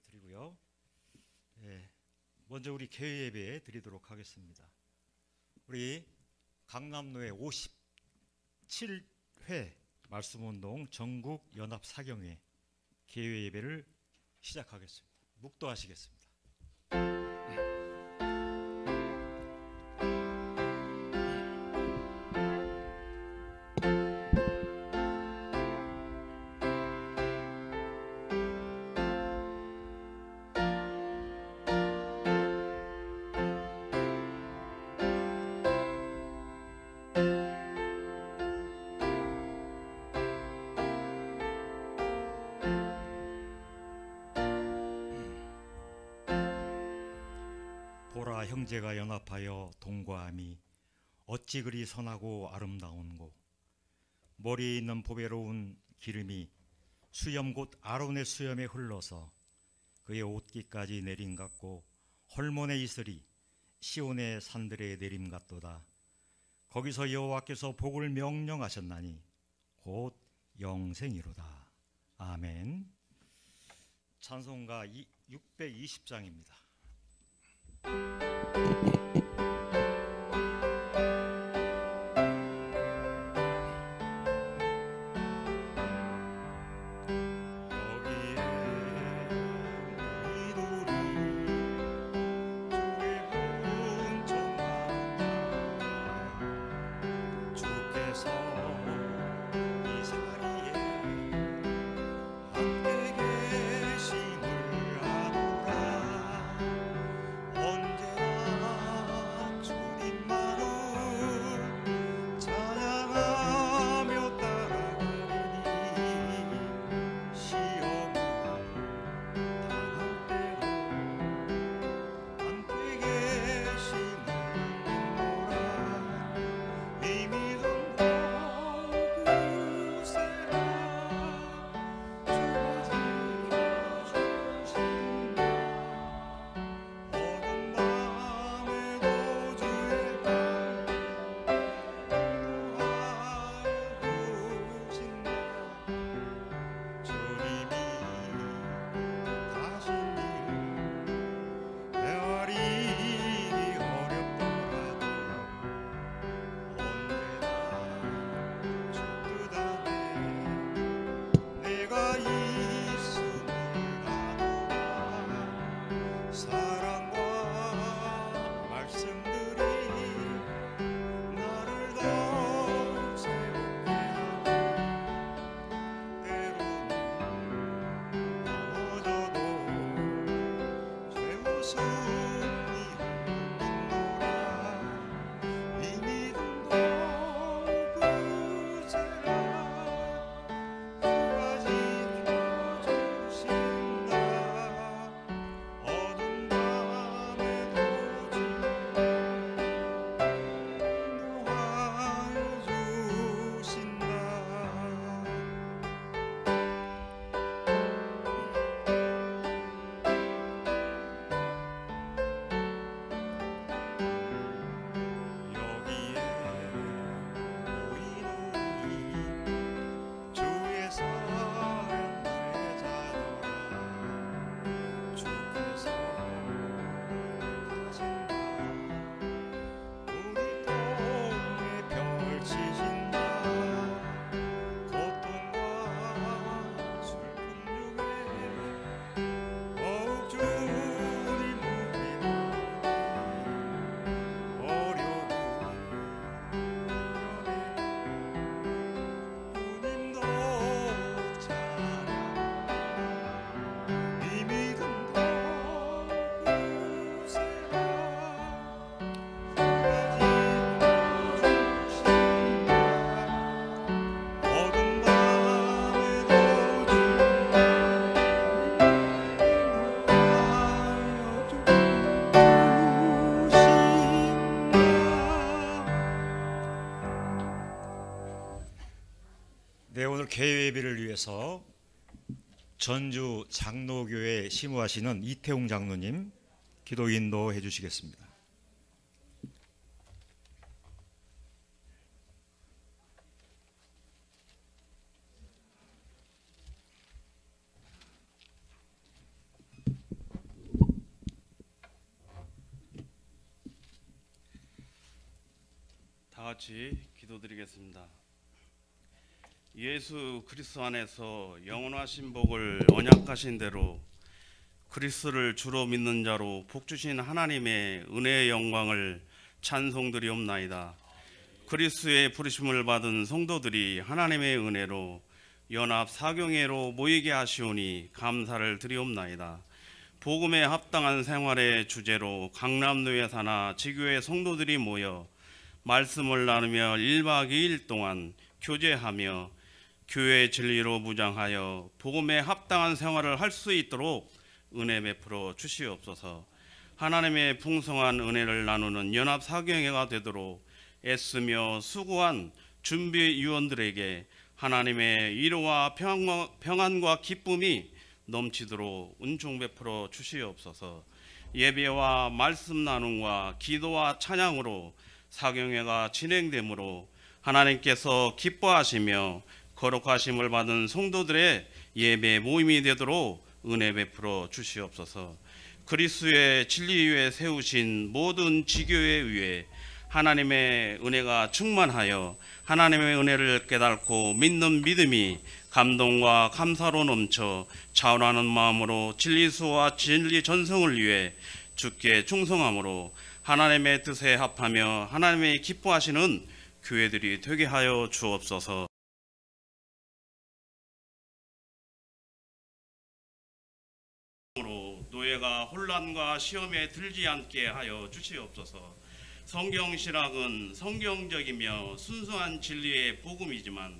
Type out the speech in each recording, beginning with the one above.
인사를 드리고요. 먼저 우리 개회 예배 드리도록 하겠습니다. 우리 강남로의 57회 말씀운동 전국 연합 사경회 개회 예배를 시작하겠습니다. 묵도하시겠습니다. 보라 형제가 연합하여 동거함이 어찌 그리 선하고 아름다운고, 머리에 있는 보배로운 기름이 수염 곧 아론의 수염에 흘러서 그의 옷깃까지 내림 같고, 헐몬의 이슬이 시온의 산들에 내림 같도다. 거기서 여호와께서 복을 명령하셨나니 곧 영생이로다. 아멘. 찬송가 620장입니다. 오늘 개회 예배를 위해서 전주 장로교회 심우하시는 이태웅 장로님 기도 인도해 주시겠습니다. 같이 기도드리겠습니다. 예수 그리스도 안에서 영원하신 복을 언약하신 대로 그리스도를 주로 믿는 자로 복 주신 하나님의 은혜의 영광을 찬송드리옵나이다. 그리스도의 부르심을 받은 성도들이 하나님의 은혜로 연합 사경회로 모이게 하시오니 감사를 드리옵나이다. 복음에 합당한 생활의 주제로 강남노예 산하 지교회 성도들이 모여 말씀을 나누며 1박 2일 동안 교제하며 교회 진리로 무장하여 복음에 합당한 생활을 할 수 있도록 은혜 베풀어 주시옵소서. 하나님의 풍성한 은혜를 나누는 연합 사경회가 되도록 애쓰며 수고한 준비위원들에게 하나님의 위로와 평안과 기쁨이 넘치도록 은총 베풀어 주시옵소서. 예배와 말씀 나눔과 기도와 찬양으로 사경회가 진행되므로 하나님께서 기뻐하시며 거룩하심을 받은 성도들의 예배 모임이 되도록 은혜 베풀어 주시옵소서. 그리스도의 진리 위에 세우신 모든 지교회 위에 하나님의 은혜가 충만하여 하나님의 은혜를 깨닫고 믿는 믿음이 감동과 감사로 넘쳐 자원하는 마음으로 진리수와 진리 전성을 위해 주께 충성함으로 하나님의 뜻에 합하며 하나님의 기뻐하시는 교회들이 되게 하여 주옵소서. 노예가 혼란과 시험에 들지 않게 하여 주시옵소서. 성경신학은 성경적이며 순수한 진리의 복음이지만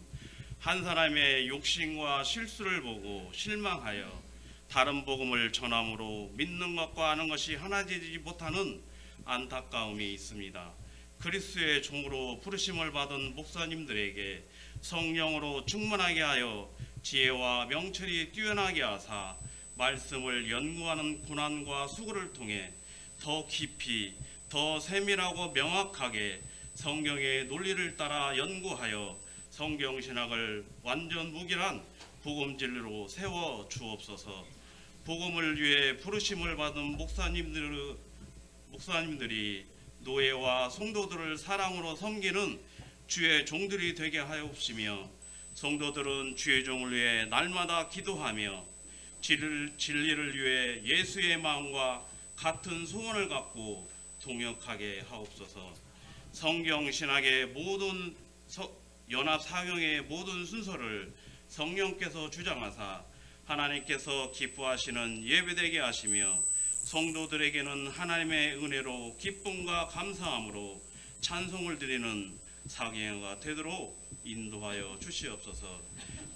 한 사람의 욕심과 실수를 보고 실망하여 다른 복음을 전함으로 믿는 것과 아는 것이 하나 되지 못하는 안타까움이 있습니다. 그리스도의 종으로 부르심을 받은 목사님들에게 성령으로 충만하게 하여 지혜와 명철이 뛰어나게 하사 말씀을 연구하는 고난과 수고를 통해 더 깊이 더 세밀하고 명확하게 성경의 논리를 따라 연구하여 성경신학을 완전 무결한 복음 진리로 세워 주옵소서. 복음을 위해 부르심을 받은 목사님들이 노예와 성도들을 사랑으로 섬기는 주의 종들이 되게 하옵시며 성도들은 주의 종을 위해 날마다 기도하며 진리를 위해 예수의 마음과 같은 소원을 갖고 동역하게 하옵소서. 성경신학의 모든 연합 사경의 모든 순서를 성령께서 주장하사 하나님께서 기뻐하시는 예배되게 하시며 성도들에게는 하나님의 은혜로 기쁨과 감사함으로 찬송을 드리는 사경회가 되도록 인도하여 주시옵소서.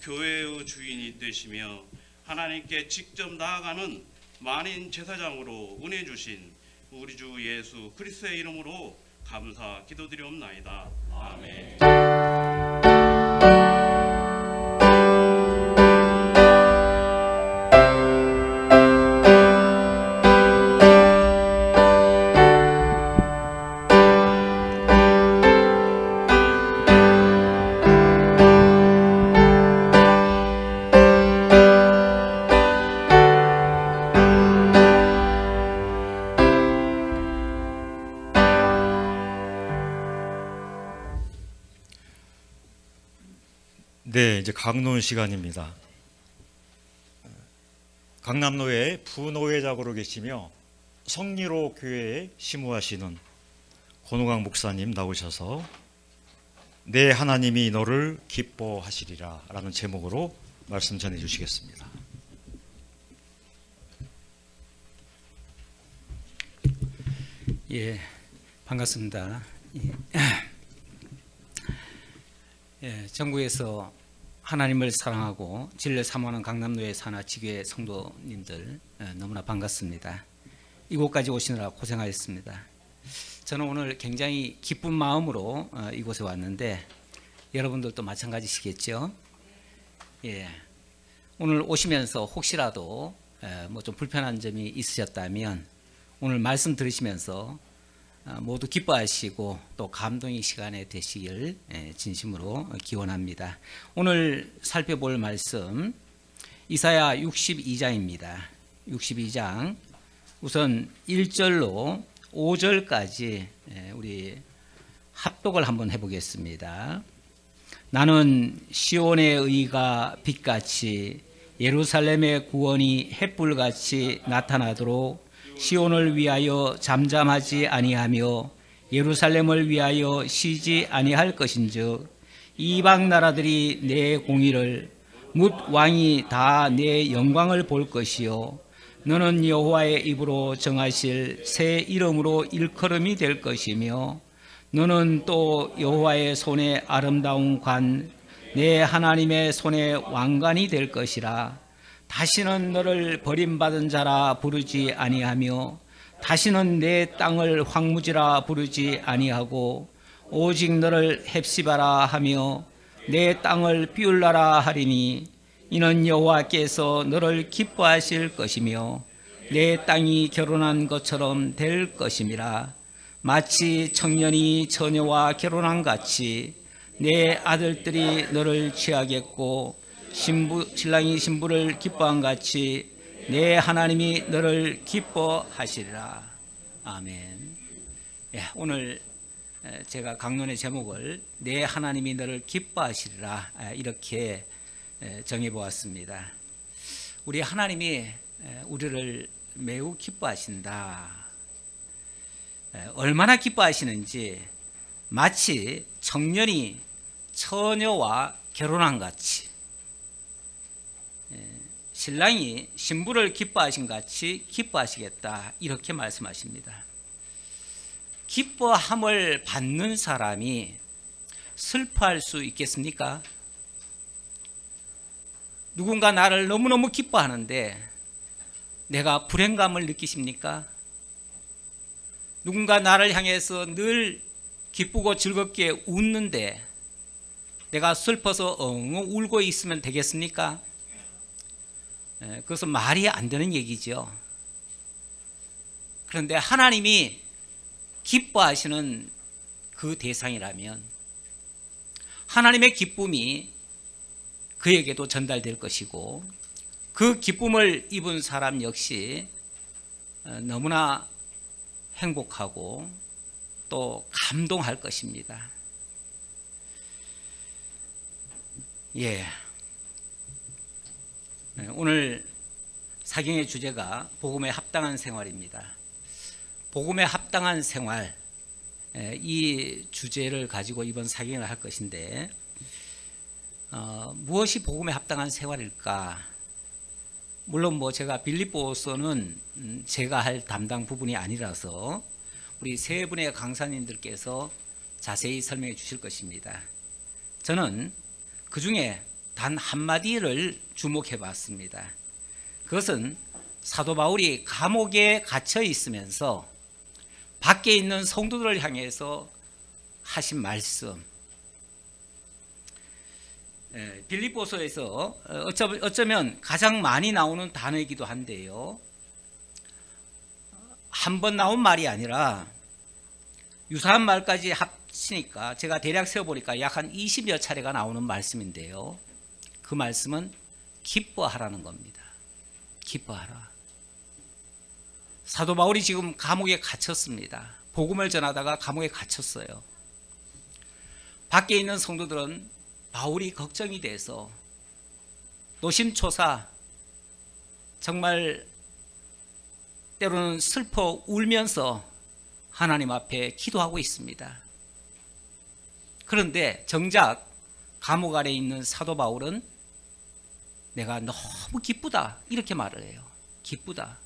교회의 주인이 되시며 하나님께 직접 나아가는 만인 제사장으로 은혜 주신 우리 주 예수 그리스도의 이름으로 감사 기도드리옵나이다. 아멘. 네, 이제 강론 시간입니다. 강남노회 부노회장으로 계시며 성리로 교회에 심우하시는 권호강 목사님 나오셔서 내 하나님이 너를 기뻐하시리라 라는 제목으로 말씀 전해 주시겠습니다. 예, 반갑습니다. 전국에서 하나님을 사랑하고 진리를 사모하는 강남노예 산하 지교회 성도님들 너무나 반갑습니다. 이곳까지 오시느라 고생하셨습니다. 저는 오늘 굉장히 기쁜 마음으로 이곳에 왔는데 여러분들도 마찬가지시겠죠? 예, 오늘 오시면서 혹시라도 뭐 좀 불편한 점이 있으셨다면 오늘 말씀 들으시면서 모두 기뻐하시고 또 감동의 시간에 되시길 진심으로 기원합니다. 오늘 살펴볼 말씀 이사야 62장입니다. 62장 우선 1절로 5절까지 우리 합독을 한번 해보겠습니다. 나는 시온의 의가 빛같이 예루살렘의 구원이 햇불같이 나타나도록 시온을 위하여 잠잠하지 아니하며 예루살렘을 위하여 쉬지 아니할 것인즉 이방 나라들이 내 공의를 뭇 왕이 다 내 영광을 볼 것이요 너는 여호와의 입으로 정하실 새 이름으로 일컬음이 될 것이며 너는 또 여호와의 손에 아름다운 관 내 하나님의 손에 왕관이 될 것이라. 다시는 너를 버림받은 자라 부르지 아니하며 다시는 내 땅을 황무지라 부르지 아니하고 오직 너를 헵시바라 하며 내 땅을 비울라라 하리니 이는 여호와께서 너를 기뻐하실 것이며 내 땅이 결혼한 것처럼 될 것임이라. 마치 청년이 처녀와 결혼한 같이 내 아들들이 너를 취하겠고 신랑이 신부를 기뻐한 같이 내 하나님이 너를 기뻐하시리라. 아멘. 오늘 제가 강론의 제목을 내 하나님이 너를 기뻐하시리라 이렇게 정해보았습니다. 우리 하나님이 우리를 매우 기뻐하신다. 얼마나 기뻐하시는지 마치 청년이 처녀와 결혼한 같이 신랑이 신부를 기뻐하신 같이 기뻐하시겠다 이렇게 말씀하십니다. 기뻐함을 받는 사람이 슬퍼할 수 있겠습니까? 누군가 나를 너무너무 기뻐하는데 내가 불행감을 느끼십니까? 누군가 나를 향해서 늘 기쁘고 즐겁게 웃는데 내가 슬퍼서 엉엉 울고 있으면 되겠습니까? 그것은 말이 안 되는 얘기죠. 그런데 하나님이 기뻐하시는 그 대상이라면 하나님의 기쁨이 그에게도 전달될 것이고 그 기쁨을 입은 사람 역시 너무나 행복하고 또 감동할 것입니다. 오늘 사경의 주제가 복음에 합당한 생활입니다. 복음에 합당한 생활, 이 주제를 가지고 이번 사경을 할 것인데 무엇이 복음에 합당한 생활일까? 물론 제가 빌립보서는 제가 할 담당 부분이 아니라서 우리 세 분의 강사님들께서 자세히 설명해 주실 것입니다. 저는 그 중에 단 한마디를 주목해 봤습니다. 그것은 사도 바울이 감옥에 갇혀 있으면서 밖에 있는 성도들을 향해서 하신 말씀. 빌립보서에서 어쩌면 가장 많이 나오는 단어이기도 한데요. 한 번 나온 말이 아니라 유사한 말까지 합치니까 제가 대략 세어보니까 약 한 20여 차례가 나오는 말씀인데요. 그 말씀은 기뻐하라는 겁니다. 기뻐하라. 사도 바울이 지금 감옥에 갇혔습니다. 복음을 전하다가 감옥에 갇혔어요. 밖에 있는 성도들은 바울이 걱정이 돼서 노심초사 정말 때로는 슬퍼 울면서 하나님 앞에 기도하고 있습니다. 그런데 정작 감옥 안에 있는 사도 바울은 내가 너무 기쁘다 이렇게 말을 해요. 기쁘다.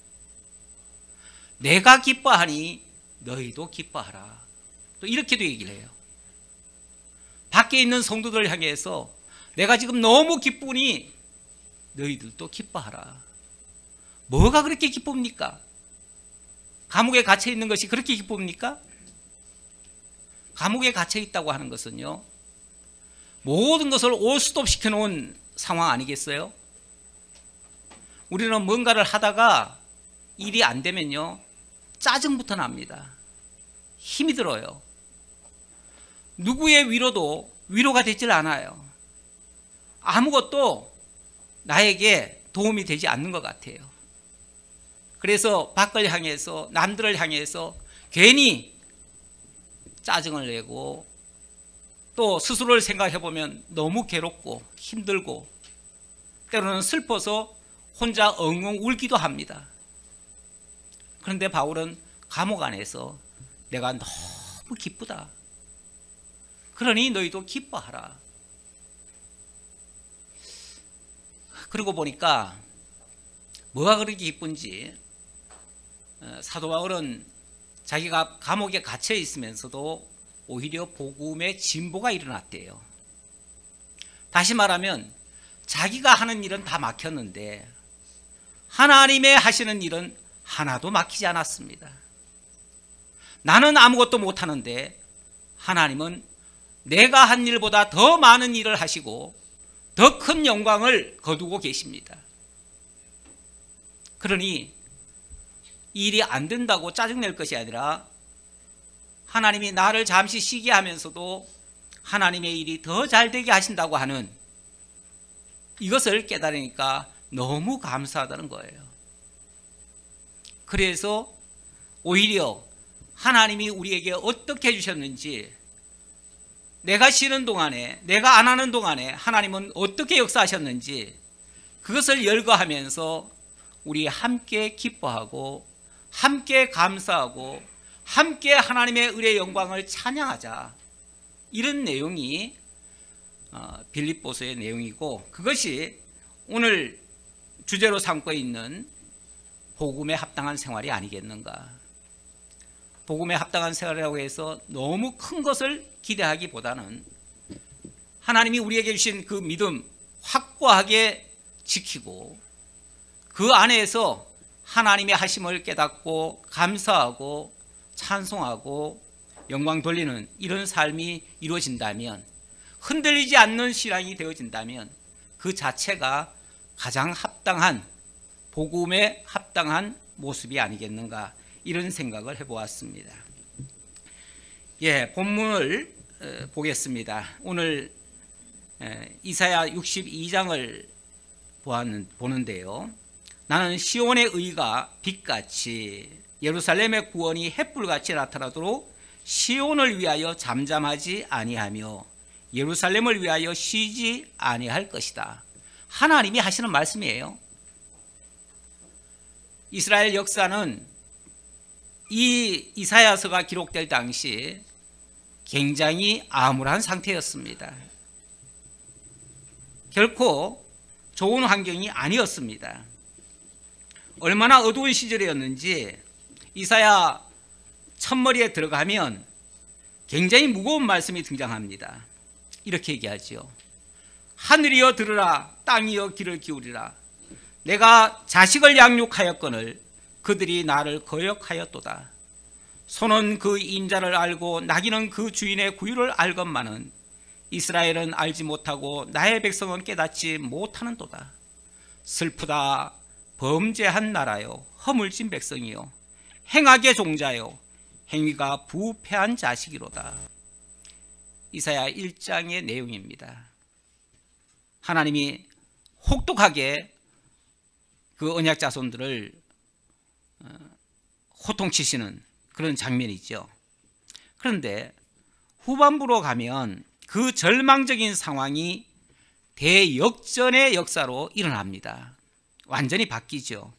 내가 기뻐하니 너희도 기뻐하라. 또 이렇게도 얘기를 해요. 밖에 있는 성도들을 향해서 내가 지금 너무 기쁘니 너희들도 기뻐하라. 뭐가 그렇게 기쁩니까? 감옥에 갇혀 있는 것이 그렇게 기쁩니까? 감옥에 갇혀 있다고 하는 것은요, 모든 것을 올스톱 시켜놓은 상황 아니겠어요? 우리는 뭔가를 하다가 일이 안 되면요, 짜증부터 납니다. 힘이 들어요. 누구의 위로도 위로가 되질 않아요. 아무것도 나에게 도움이 되지 않는 것 같아요. 그래서 밖을 향해서 남들을 향해서 괜히 짜증을 내고 또 스스로를 생각해 보면 너무 괴롭고 힘들고 때로는 슬퍼서 혼자 엉엉 울기도 합니다. 그런데 바울은 감옥 안에서 내가 너무 기쁘다. 그러니 너희도 기뻐하라. 그러고 보니까 뭐가 그렇게 기쁜지 사도 바울은 자기가 감옥에 갇혀 있으면서도 오히려 복음의 진보가 일어났대요. 다시 말하면 자기가 하는 일은 다 막혔는데 하나님의 하시는 일은 하나도 막히지 않았습니다. 나는 아무것도 못하는데 하나님은 내가 한 일보다 더 많은 일을 하시고 더 큰 영광을 거두고 계십니다. 그러니 이 일이 안 된다고 짜증낼 것이 아니라 하나님이 나를 잠시 쉬게 하면서도 하나님의 일이 더 잘 되게 하신다고 하는 이것을 깨달으니까 너무 감사하다는 거예요. 그래서 오히려 하나님이 우리에게 어떻게 해주셨는지 내가 쉬는 동안에 내가 안 하는 동안에 하나님은 어떻게 역사하셨는지 그것을 열거하면서 우리 함께 기뻐하고 함께 감사하고 함께 하나님의 은혜의 영광을 찬양하자. 이런 내용이 빌립보서의 내용이고 그것이 오늘 주제로 삼고 있는 복음에 합당한 생활이 아니겠는가. 복음에 합당한 생활이라고 해서 너무 큰 것을 기대하기보다는 하나님이 우리에게 주신 그 믿음 확고하게 지키고 그 안에서 하나님의 하심을 깨닫고 감사하고 찬송하고 영광 돌리는 이런 삶이 이루어진다면 흔들리지 않는 신앙이 되어진다면 그 자체가 가장 합당한 복음에 합당한 모습이 아니겠는가 이런 생각을 해보았습니다. 본문을 보겠습니다. 오늘 이사야 62장을 보는데요. 나는 시온의 의가 빛같이 예루살렘의 구원이 햇불같이 나타나도록 시온을 위하여 잠잠하지 아니하며 예루살렘을 위하여 쉬지 아니할 것이다. 하나님이 하시는 말씀이에요. 이스라엘 역사는 이 이사야서가 기록될 당시 굉장히 암울한 상태였습니다. 결코 좋은 환경이 아니었습니다. 얼마나 어두운 시절이었는지 이사야 첫머리에 들어가면 굉장히 무거운 말씀이 등장합니다. 이렇게 얘기하죠. 하늘이여 들으라, 땅이여 귀를 기울이라. 내가 자식을 양육하였거늘 그들이 나를 거역하였도다. 소는 그 임자를 알고 나귀는 그 주인의 구유를 알건만은 이스라엘은 알지 못하고 나의 백성은 깨닫지 못하는도다. 슬프다. 범죄한 나라요, 허물진 백성이요, 행악의 종자요, 행위가 부패한 자식이로다. 이사야 1장의 내용입니다. 하나님이 혹독하게 그 언약 자손들을 호통치시는 그런 장면이죠. 그런데 후반부로 가면 그 절망적인 상황이 대역전의 역사로 일어납니다. 완전히 바뀌죠.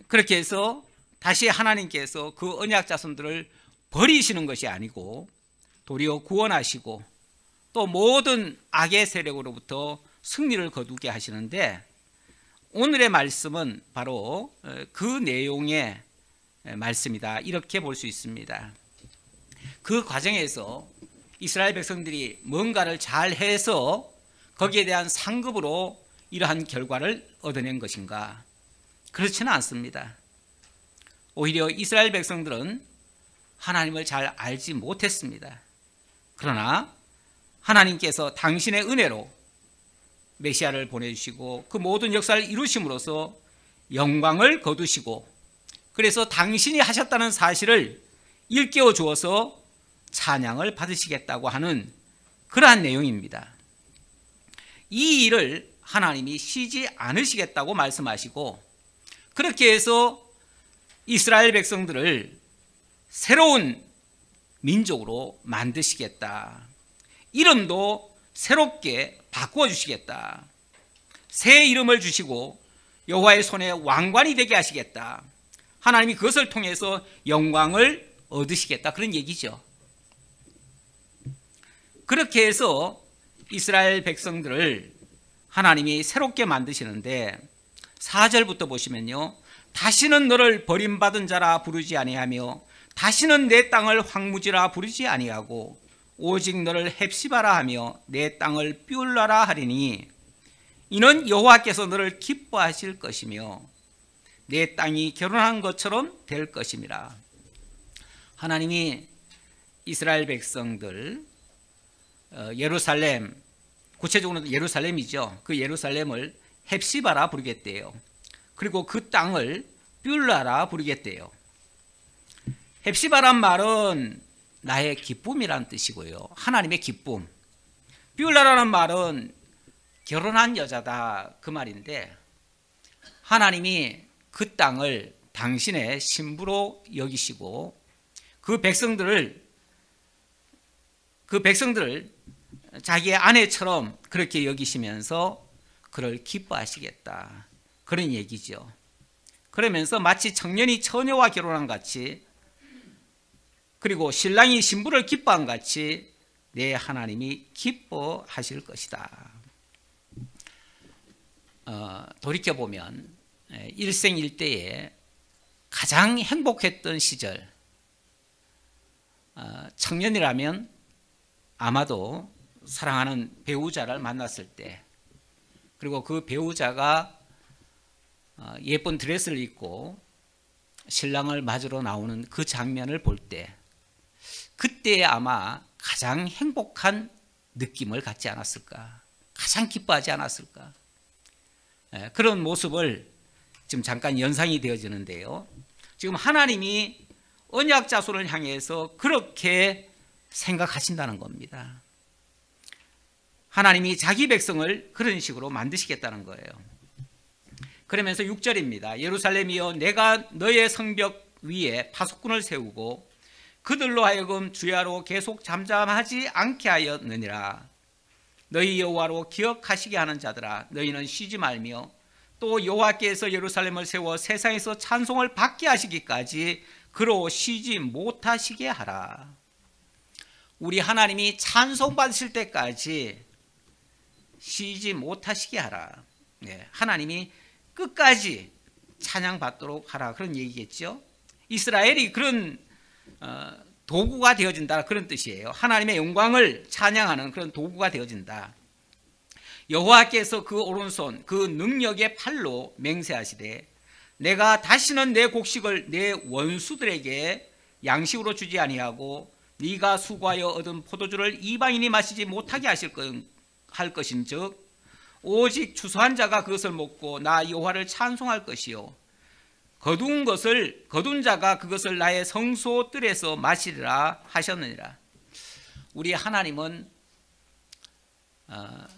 그렇게 해서 다시 하나님께서 그 언약 자손들을 버리시는 것이 아니고 도리어 구원하시고 또 모든 악의 세력으로부터 승리를 거두게 하시는데 오늘의 말씀은 바로 그 내용의 말씀이다. 이렇게 볼 수 있습니다. 그 과정에서 이스라엘 백성들이 뭔가를 잘 해서 거기에 대한 상급으로 이러한 결과를 얻어낸 것인가? 그렇지는 않습니다. 오히려 이스라엘 백성들은 하나님을 잘 알지 못했습니다. 그러나 하나님께서 당신의 은혜로 메시아를 보내주시고 그 모든 역사를 이루심으로써 영광을 거두시고 그래서 당신이 하셨다는 사실을 일깨워 주어서 찬양을 받으시겠다고 하는 그러한 내용입니다. 이 일을 하나님이 쉬지 않으시겠다고 말씀하시고 그렇게 해서 이스라엘 백성들을 새로운 민족으로 만드시겠다. 이름도 새롭게 바꾸어 주시겠다. 새 이름을 주시고 여호와의 손에 왕관이 되게 하시겠다. 하나님이 그것을 통해서 영광을 얻으시겠다. 그런 얘기죠. 그렇게 해서 이스라엘 백성들을 하나님이 새롭게 만드시는데 4절부터 보시면요. 다시는 너를 버림받은 자라 부르지 아니하며 다시는 내 땅을 황무지라 부르지 아니하고 오직 너를 헵시바라 하며 내 땅을 뷸라라 하리니 이는 여호와께서 너를 기뻐하실 것이며 내 땅이 결혼한 것처럼 될 것임이라. 하나님이 이스라엘 백성들 예루살렘, 구체적으로는 예루살렘이죠. 그 예루살렘을 헵시바라 부르겠대요. 그리고 그 땅을 뷸라라 부르겠대요. 헵시바란 말은 나의 기쁨이란 뜻이고요. 하나님의 기쁨. 뷸라라는 말은 결혼한 여자다 그 말인데 하나님이 그 땅을 당신의 신부로 여기시고 그 백성들을 자기의 아내처럼 그렇게 여기시면서 그를 기뻐하시겠다. 그런 얘기죠. 그러면서 마치 청년이 처녀와 결혼한 같이 그리고 신랑이 신부를 기뻐한 같이 내 하나님이 기뻐하실 것이다. 돌이켜보면 일생일대에 가장 행복했던 시절, 청년이라면 아마도 사랑하는 배우자를 만났을 때, 그리고 그 배우자가 예쁜 드레스를 입고 신랑을 맞으러 나오는 그 장면을 볼 때, 그때에 아마 가장 행복한 느낌을 갖지 않았을까, 가장 기뻐하지 않았을까. 그런 모습을 지금 잠깐 연상이 되어지는데요. 지금 하나님이 언약 자손을 향해서 그렇게 생각하신다는 겁니다. 하나님이 자기 백성을 그런 식으로 만드시겠다는 거예요. 그러면서 6절입니다. 예루살렘이여 내가 너의 성벽 위에 파수꾼을 세우고 그들로 하여금 주야로 계속 잠잠하지 않게 하였느니라. 너희 여호와로 기억하시게 하는 자들아 너희는 쉬지 말며 또 여호와께서 예루살렘을 세워 세상에서 찬송을 받게 하시기까지 그로 쉬지 못하시게 하라. 우리 하나님이 찬송 받으실 때까지 쉬지 못하시게 하라. 하나님이 끝까지 찬양 받도록 하라. 그런 얘기겠죠. 이스라엘이 그런 도구가 되어진다 그런 뜻이에요. 하나님의 영광을 찬양하는 그런 도구가 되어진다. 여호와께서 그 오른손 그 능력의 팔로 맹세하시되 내가 다시는 내 곡식을 내 원수들에게 양식으로 주지 아니하고 네가 수고하여 얻은 포도주를 이방인이 마시지 못하게 할 것인즉 오직 추수한 자가 그것을 먹고 나 여호와를 찬송할 것이요 거둔 자가 그것을 나의 성소뜰에서 마시리라 하셨느니라. 우리 하나님은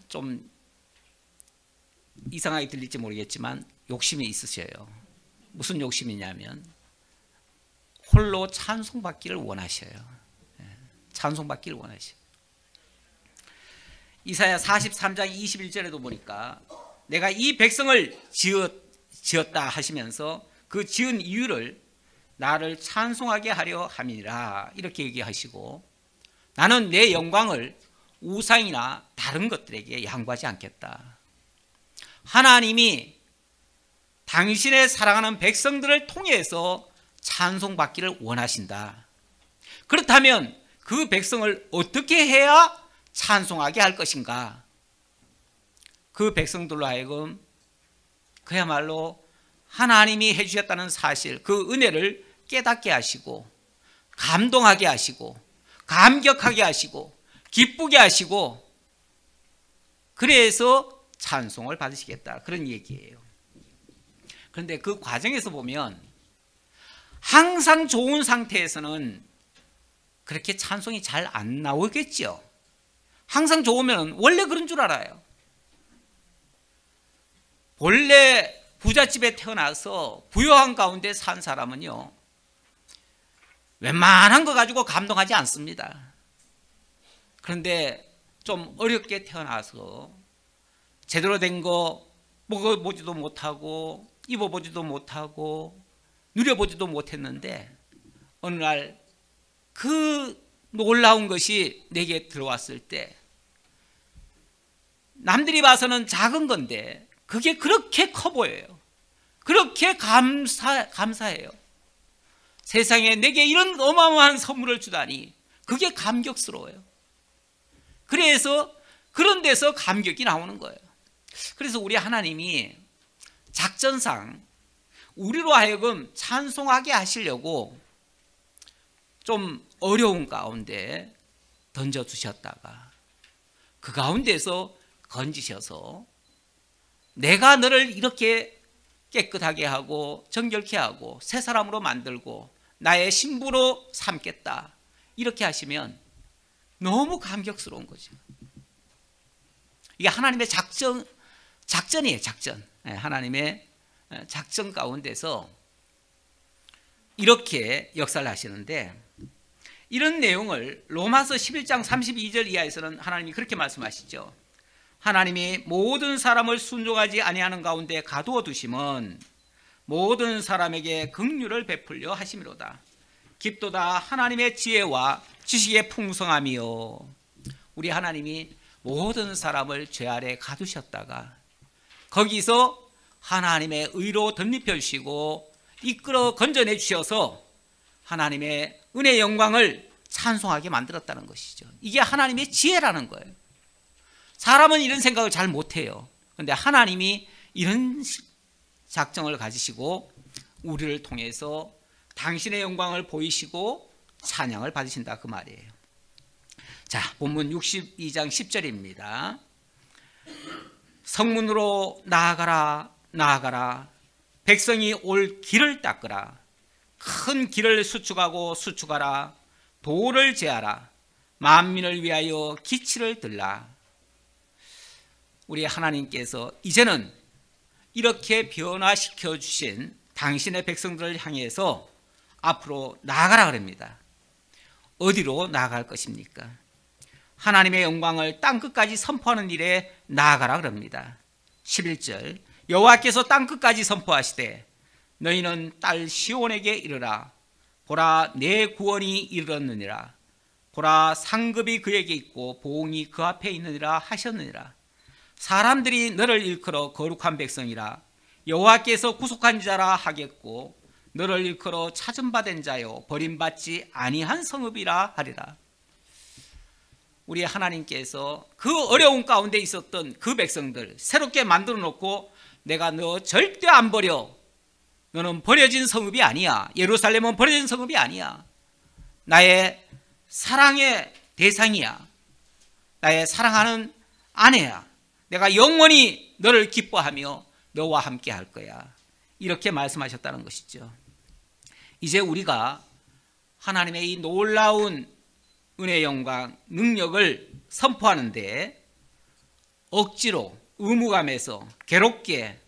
좀 이상하게 들릴지 모르겠지만 욕심이 있으셔요. 무슨 욕심이냐면 홀로 찬송받기를 원하셔요. 찬송받기를 원하셔요. 이사야 43장 21절에도 보니까 내가 이 백성을 지었다 하시면서 그 지은 이유를 나를 찬송하게 하려 함이라 이렇게 얘기하시고 나는 내 영광을 우상이나 다른 것들에게 양보하지 않겠다. 하나님이 당신의 사랑하는 백성들을 통해서 찬송받기를 원하신다. 그렇다면 그 백성을 어떻게 해야 찬송하게 할 것인가? 그 백성들로 하여금 그야말로 하나님이 해주셨다는 사실, 그 은혜를 깨닫게 하시고 감동하게 하시고 감격하게 하시고 기쁘게 하시고 그래서 찬송을 받으시겠다 그런 얘기예요. 그런데 그 과정에서 보면 항상 좋은 상태에서는 그렇게 찬송이 잘 안 나오겠죠. 항상 좋으면 원래 그런 줄 알아요. 본래 부잣집에 태어나서 부유한 가운데 산 사람은요 웬만한 거 가지고 감동하지 않습니다. 그런데 좀 어렵게 태어나서 제대로 된 거 먹어보지도 못하고 입어보지도 못하고 누려보지도 못했는데 어느 날 그 놀라운 것이 내게 들어왔을 때 남들이 봐서는 작은 건데 그게 그렇게 커 보여요. 그렇게 감사해요. 세상에 내게 이런 어마어마한 선물을 주다니 그게 감격스러워요. 그래서 그런 데서 감격이 나오는 거예요. 그래서 우리 하나님이 작전상 우리로 하여금 찬송하게 하시려고 좀 어려운 가운데 던져두셨다가 그 가운데서 건지셔서 내가 너를 이렇게 깨끗하게 하고 정결케 하고 새 사람으로 만들고 나의 신부로 삼겠다 이렇게 하시면 너무 감격스러운 거죠. 이게 하나님의 작전이에요. 작전. 하나님의 작전 가운데서 이렇게 역사를 하시는데 이런 내용을 로마서 11장 32절 이하에서는 하나님이 그렇게 말씀하시죠. 하나님이 모든 사람을 순종하지 아니하는 가운데 가두어 두심은 모든 사람에게 긍휼을 베풀려 하심이로다. 깊도다 하나님의 지혜와 지식의 풍성함이요. 우리 하나님이 모든 사람을 죄 아래 가두셨다가 거기서 하나님의 의로 덧입혀 주시고 이끌어 건져내 주셔서 하나님의 은혜의 영광을 찬송하게 만들었다는 것이죠. 이게 하나님의 지혜라는 거예요. 사람은 이런 생각을 잘 못해요. 그런데 하나님이 이런 작정을 가지시고 우리를 통해서 당신의 영광을 보이시고 찬양을 받으신다 그 말이에요. 자, 본문 62장 10절입니다. 성문으로 나아가라 나아가라 백성이 올 길을 닦으라 큰 길을 수축하라 도를 제하라 만민을 위하여 기치를 들라. 우리 하나님께서 이제는 이렇게 변화시켜 주신 당신의 백성들을 향해서 앞으로 나아가라 그럽니다. 어디로 나아갈 것입니까? 하나님의 영광을 땅끝까지 선포하는 일에 나아가라 그럽니다. 11절 여호와께서 땅끝까지 선포하시되 너희는 딸 시온에게 이르라. 보라 내 구원이 이르렀느니라. 보라 상급이 그에게 있고 보응이 그 앞에 있느니라 하셨느니라. 사람들이 너를 일컬어 거룩한 백성이라 여호와께서 구속한 자라 하겠고 너를 일컬어 찾음받은 자요 버림받지 아니한 성읍이라 하리라. 우리 하나님께서 그 어려운 가운데 있었던 그 백성들 새롭게 만들어 놓고 내가 너 절대 안 버려. 너는 버려진 성읍이 아니야. 예루살렘은 버려진 성읍이 아니야. 나의 사랑의 대상이야. 나의 사랑하는 아내야. 내가 영원히 너를 기뻐하며 너와 함께 할 거야. 이렇게 말씀하셨다는 것이죠. 이제 우리가 하나님의 이 놀라운 은혜의 영광, 능력을 선포하는데 억지로 의무감에서 괴롭게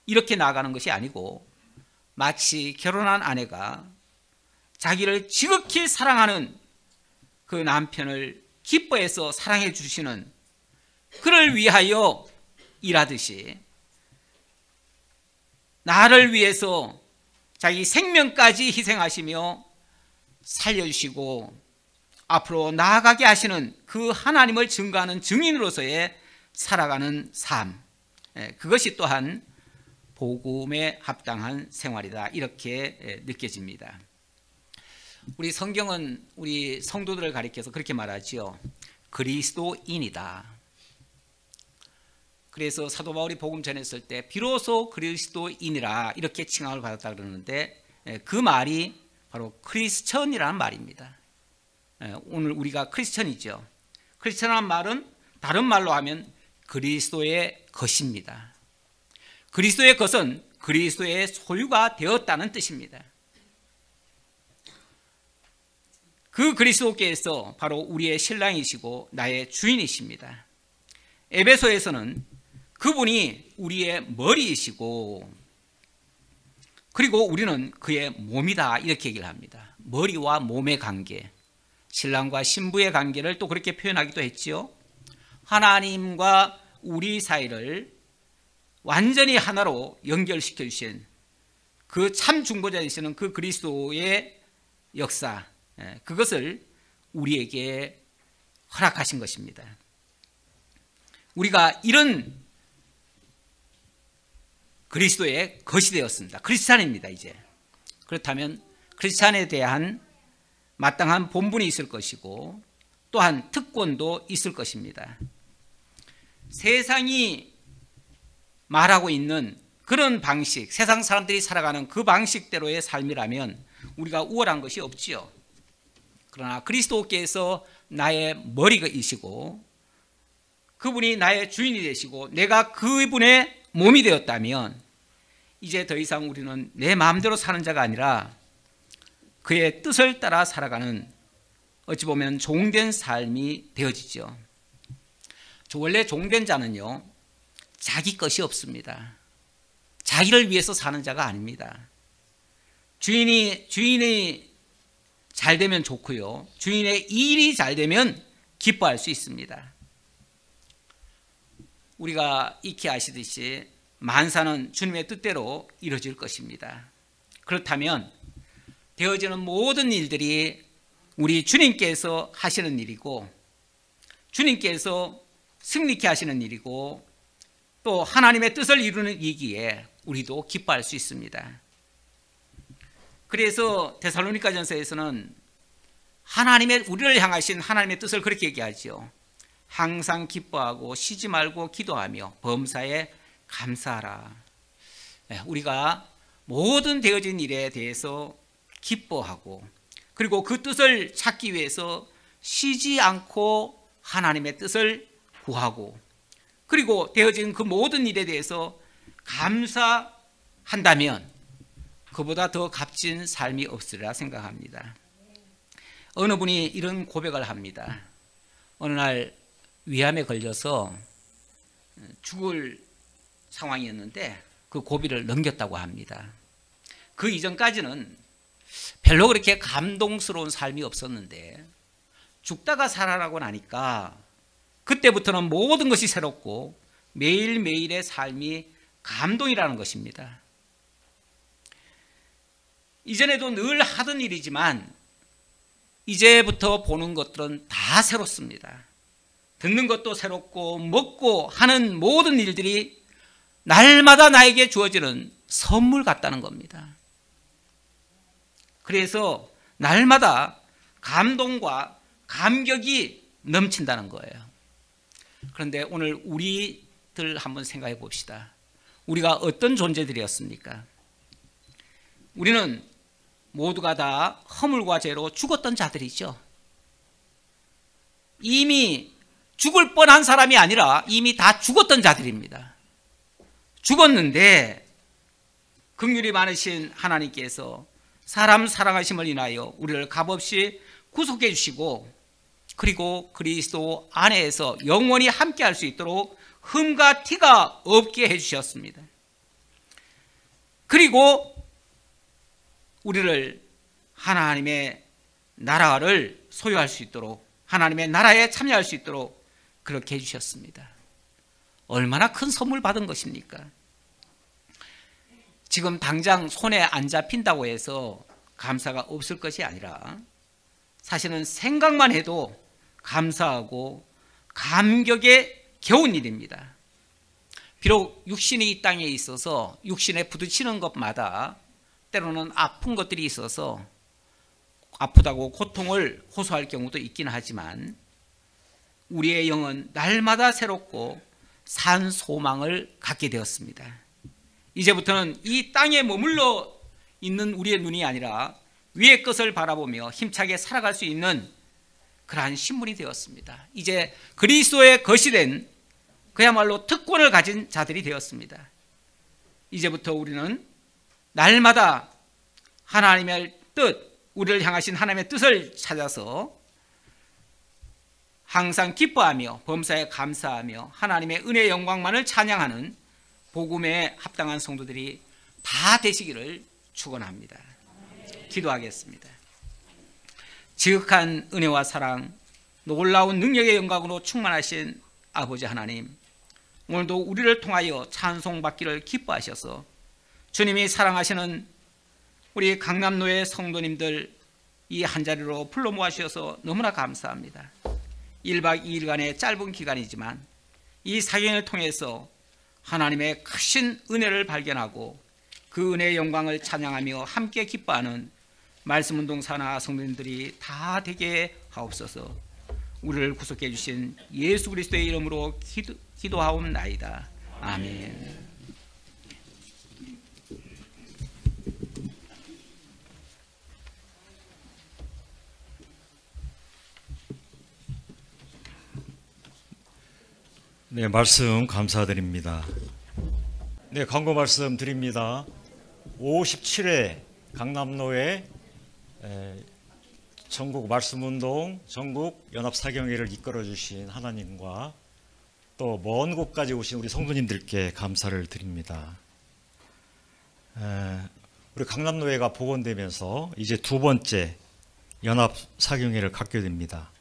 이렇게 나아가는 것이 아니고 마치 결혼한 아내가 자기를 지극히 사랑하는 그 남편을 기뻐해서 사랑해 주시는 그를 위하여 일하듯이 나를 위해서 자기 생명까지 희생하시며 살려주시고 앞으로 나아가게 하시는 그 하나님을 증거하는 증인으로서의 살아가는 삶, 그것이 또한 복음에 합당한 생활이다 이렇게 느껴집니다. 우리 성경은 우리 성도들을 가리켜서 그렇게 말하지요. 그리스도인이다. 그래서 사도 바울이 복음 전했을 때 비로소 그리스도인이라 이렇게 칭함을 받았다 그러는데 그 말이 바로 크리스천이라는 말입니다. 오늘 우리가 크리스천이죠. 크리스천이라는 말은 다른 말로 하면 그리스도의 것입니다. 그리스도의 것은 그리스도의 소유가 되었다는 뜻입니다. 그 그리스도께서 바로 우리의 신랑이시고 나의 주인이십니다. 에베소에서는 그분이 우리의 머리이시고 그리고 우리는 그의 몸이다 이렇게 얘기를 합니다. 머리와 몸의 관계, 신랑과 신부의 관계를 또 그렇게 표현하기도 했지요. 하나님과 우리 사이를 완전히 하나로 연결시켜 주신 그 참 중보자 되시는 그 그리스도의 역사, 그것을 우리에게 허락하신 것입니다. 우리가 이런 그리스도의 것이 되었습니다. 크리스찬입니다. 이제 그렇다면 크리스찬에 대한 마땅한 본분이 있을 것이고 또한 특권도 있을 것입니다. 세상이 말하고 있는 그런 방식, 세상 사람들이 살아가는 그 방식대로의 삶이라면 우리가 우월한 것이 없지요. 그러나 그리스도께서 나의 머리이시고 그분이 나의 주인이 되시고 내가 그분의 몸이 되었다면 이제 더 이상 우리는 내 마음대로 사는 자가 아니라 그의 뜻을 따라 살아가는 어찌 보면 종된 삶이 되어지죠. 원래 종된 자는요, 자기 것이 없습니다. 자기를 위해서 사는 자가 아닙니다. 주인이 잘 되면 좋고요, 주인의 일이 잘 되면 기뻐할 수 있습니다. 우리가 익히 아시듯이 만사는 주님의 뜻대로 이루어질 것입니다. 그렇다면 되어지는 모든 일들이 우리 주님께서 하시는 일이고 주님께서 승리케 하시는 일이고 또 하나님의 뜻을 이루는 일이기에 우리도 기뻐할 수 있습니다. 그래서 데살로니가전서에서는 우리를 향하신 하나님의 뜻을 그렇게 얘기하죠. 항상 기뻐하고 쉬지 말고 기도하며 범사에 감사하라. 우리가 모든 되어진 일에 대해서 기뻐하고 그리고 그 뜻을 찾기 위해서 쉬지 않고 하나님의 뜻을 구하고 그리고 되어진 그 모든 일에 대해서 감사한다면 그보다 더 값진 삶이 없으리라 생각합니다. 어느 분이 이런 고백을 합니다. 어느 날 위암에 걸려서 죽을 상황이었는데 그 고비를 넘겼다고 합니다. 그 이전까지는 별로 그렇게 감동스러운 삶이 없었는데 죽다가 살아나고 나니까 그때부터는 모든 것이 새롭고 매일매일의 삶이 감동이라는 것입니다. 이전에도 늘 하던 일이지만 이제부터 보는 것들은 다 새롭습니다. 듣는 것도 새롭고 먹고 하는 모든 일들이 날마다 나에게 주어지는 선물 같다는 겁니다. 그래서 날마다 감동과 감격이 넘친다는 거예요. 그런데 오늘 우리들 한번 생각해 봅시다. 우리가 어떤 존재들이었습니까? 우리는 모두가 다 허물과 죄로 죽었던 자들이죠. 이미 죽을 뻔한 사람이 아니라 이미 다 죽었던 자들입니다. 죽었는데 긍휼이 많으신 하나님께서 사람 사랑하심을 인하여 우리를 값없이 구속해 주시고 그리고 그리스도 안에서 영원히 함께 할 수 있도록 흠과 티가 없게 해주셨습니다. 그리고 우리를 하나님의 나라를 소유할 수 있도록 하나님의 나라에 참여할 수 있도록 그렇게 해주셨습니다. 얼마나 큰 선물 받은 것입니까? 지금 당장 손에 안 잡힌다고 해서 감사가 없을 것이 아니라 사실은 생각만 해도 감사하고 감격에 겨운 일입니다. 비록 육신이 이 땅에 있어서 육신에 부딪히는 것마다 때로는 아픈 것들이 있어서 아프다고 고통을 호소할 경우도 있긴 하지만 우리의 영은 날마다 새롭고 산 소망을 갖게 되었습니다. 이제부터는 이 땅에 머물러 있는 우리의 눈이 아니라 위의 것을 바라보며 힘차게 살아갈 수 있는 그러한 신분이 되었습니다. 이제 그리스도의 것이 된 그야말로 특권을 가진 자들이 되었습니다. 이제부터 우리는 날마다 하나님의 뜻, 우리를 향하신 하나님의 뜻을 찾아서 항상 기뻐하며 범사에 감사하며 하나님의 은혜의 영광만을 찬양하는 복음에 합당한 성도들이 다 되시기를 축원합니다. 기도하겠습니다. 지극한 은혜와 사랑, 놀라운 능력의 영광으로 충만하신 아버지 하나님, 오늘도 우리를 통하여 찬송받기를 기뻐하셔서 주님이 사랑하시는 우리 강남노예 성도님들 이 한자리로 불러 모아주셔서 너무나 감사합니다. 1박 2일간의 짧은 기간이지만 이 사경을 통해서 하나님의 크신 은혜를 발견하고 그 은혜의 영광을 찬양하며 함께 기뻐하는 말씀운동 산하 성도님들이 다 되게 하옵소서. 우리를 구속해 주신 예수 그리스도의 이름으로 기도하옵나이다. 아멘. 네, 말씀 감사드립니다. 네, 광고 말씀 드립니다. 57회 강남노회 전국 말씀운동 전국 연합사경회를 이끌어 주신 하나님과 또 먼 곳까지 오신 우리 성도님들께 감사를 드립니다. 우리 강남노회가 복원되면서 이제 두 번째 연합사경회를 갖게 됩니다.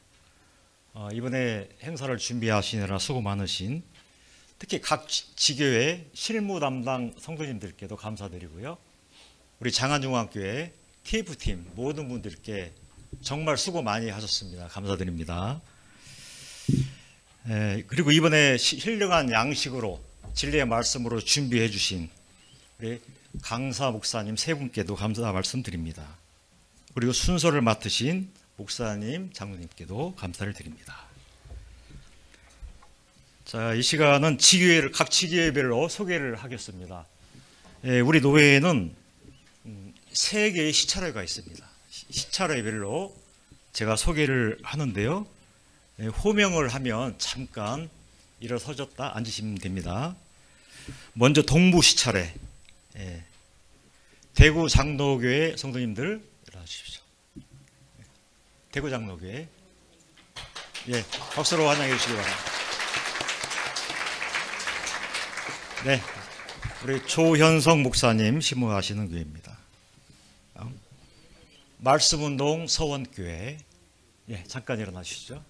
이번에 행사를 준비하시느라 수고 많으신 특히 각 지교회 실무 담당 성도님들께도 감사드리고요. 우리 장안중앙교회 TF팀 모든 분들께 정말 수고 많이 하셨습니다. 감사드립니다. 그리고 이번에 신령한 양식으로 진리의 말씀으로 준비해 주신 우리 강사 목사님 세 분께도 감사 말씀드립니다. 그리고 순서를 맡으신 목사님, 장로님께도 감사를 드립니다. 자, 이 시간은 지교회를 각 지교회별로 소개를 하겠습니다. 우리 노회에는 3개의 시차례가 있습니다. 시차례별로 제가 소개를 하는데요. 호명을 하면 잠깐 일어서셨다 앉으시면 됩니다. 먼저 동부 시차례, 대구 장로교회 성도님들 일어나주십시오. 대구 장로교회, 예, 박수로 환영해 주시기 바랍니다. 네, 우리 조현성 목사님 심무하시는 교회입니다. 말씀운동 서원교회, 예, 잠깐 일어나 주시죠.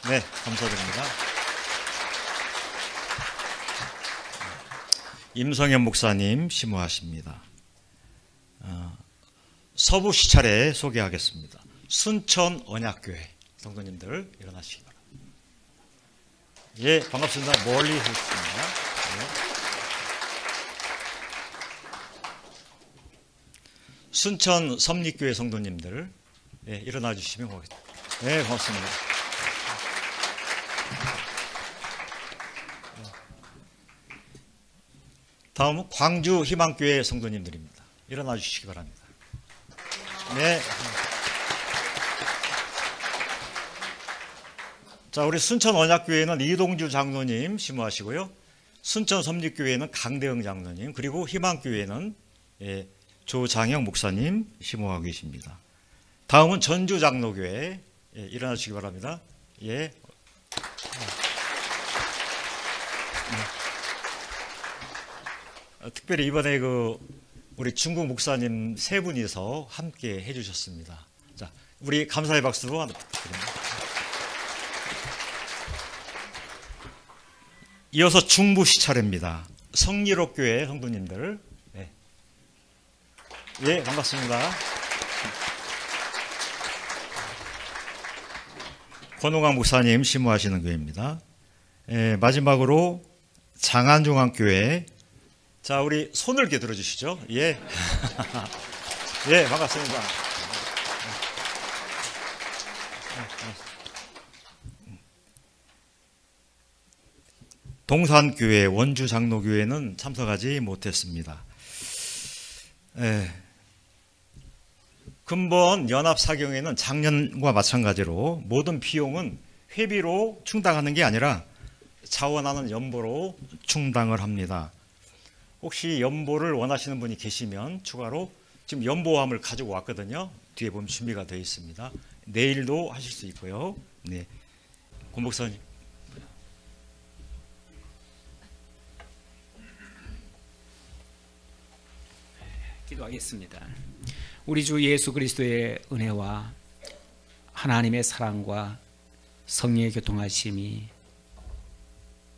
네, 감사드립니다. 임성현 목사님 심무하십니다. 서부 시차례 소개하겠습니다. 순천 언약교회 성도님들 일어나시기 바랍니다. 예, 반갑습니다. 멀리 오셨습니다. 네. 순천 섭리교회 성도님들, 예, 일어나 주시면 고맙습니다. 네, 고맙습니다. 다음은 광주 희망교회 성도님들입니다. 일어나 주시기 바랍니다. 네. 자, 우리 순천 언약교회는 이동주 장로님 심무하시고요. 순천 섭리교회는 강대영 장로님, 그리고 희망교회는 조장영 목사님 심무하고 계십니다. 다음은 전주 장로교회, 일어나 주시기 바랍니다. 예. 특별히 이번에 우리 중국 목사님 세 분이서 함께 해주셨습니다. 자, 우리 감사의 박수로 하나 부탁드립니다. 이어서 중부 시차례입니다. 성리록교회 성도님들, 네. 예, 반갑습니다. 권홍광 목사님 심무하시는 교회입니다. 예, 마지막으로 장안중앙교회. 자, 우리 손을 이렇게 들어주시죠. 예. 예, 반갑습니다. 동산교회, 원주장로교회는 참석하지 못했습니다. 예. 근본 연합사경회는 작년과 마찬가지로 모든 비용은 회비로 충당하는 게 아니라 자원하는 연보로 충당을 합니다. 혹시 연보를 원하시는 분이 계시면 추가로 지금 연보함을 가지고 왔거든요. 뒤에 보면 준비가 되어 있습니다. 내일도 하실 수 있고요. 네, 권 목사님. 기도하겠습니다. 우리 주 예수 그리스도의 은혜와 하나님의 사랑과 성령의 교통하심이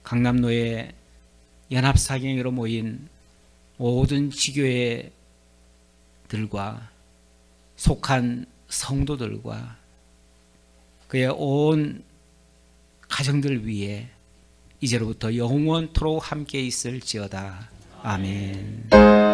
강남로의 연합사경으로 모인 모든 지교회들과 속한 성도들과 그의 온 가정들 위에 이제로부터 영원토록 함께 있을지어다. 아멘.